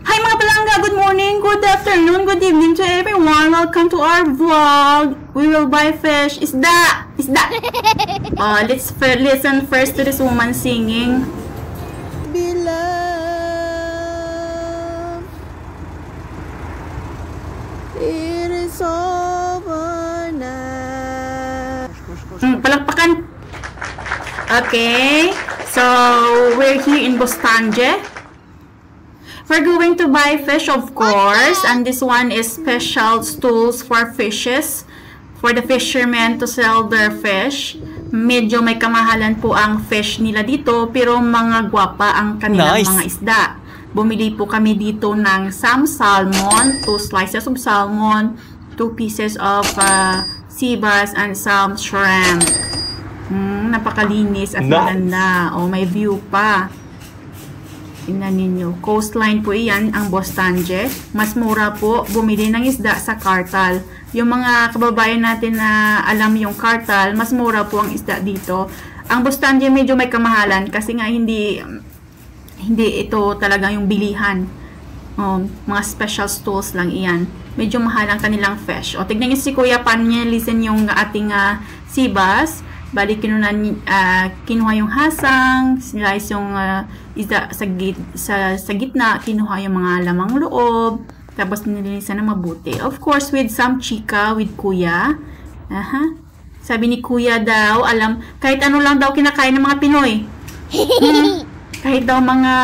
Hi mga palangga! Good morning, good afternoon, good evening to everyone. Welcome to our vlog. We will buy fish. Isda! Isda! Let's listen first to this woman singing. Beloved, it is over now. Palakpakan! Okay, so we're here in Bostanje. We're going to buy fish, of course, and this one is special stools for fishes, for the fishermen to sell their fish. Medyo may kamahalan po ang fish nila dito, pero mga gwapa ang kanilang mga isda. Bumili po kami dito ng some salmon, 2 slices of salmon, 2 pieces of sea bass, and some shrimp. Napakalinis at maganda. Oh, may view pa. Tingnan ninyo. Coastline po iyan, ang Bostanje. Mas mura po bumili ng isda sa Kartal. Yung mga kababayan natin na alam yung Kartal, mas mura po ang isda dito. Ang Bostanje medyo may kamahalan kasi nga hindi ito talaga yung bilihan. Mga special stools lang iyan. Medyo mahal ang kanilang fish. O, tignan niyo si Kuya, paano niya listen yung ating sea bass. Bali, kinuha yung hasang, slice yung isda sa gitna, kinuha yung mga lamang loob, tapos nilinisan na mabuti. Of course, with some chika with Kuya. Sabi ni Kuya daw, kahit ano lang daw kinakain ng mga Pinoy. Kahit daw mga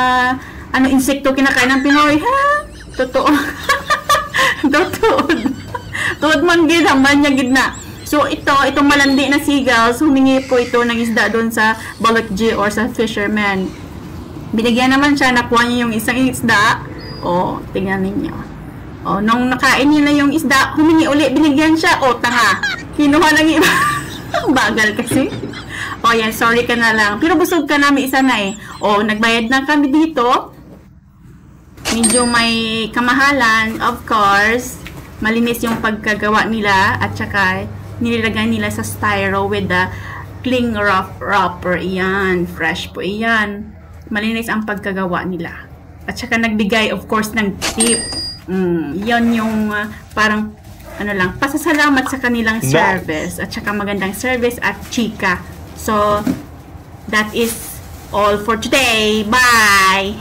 insekto kinakain ng Pinoy. Ha? Totoo. Totoo. Tuod man gid, hangman niya gid na. So, itong malandi na seagulls, humingi po ito ng isda doon sa Balokji or sa fisherman. Binigyan naman siya, nakuha niya yung isang isda. O, tingnan ninyo. O, nung nakain nila yung isda, humingi uli, binigyan siya. O, tanga. Kinuha ng iba. Bagal kasi. O, yan, sorry ka na lang. Pero busog ka namin isa na eh. O, nagbayad na kami dito. Medyo may kamahalan, of course. Malinis yung pagkagawa nila at saka nilagay nila sa styro with the cling wrapper. Iyan. Fresh po iyan. Malinis ang pagkagawa nila. At saka nagbigay, of course, ng tip. Yan yung parang, pasasalamat sa kanilang service. At saka magandang service at chika. So, that is all for today. Bye!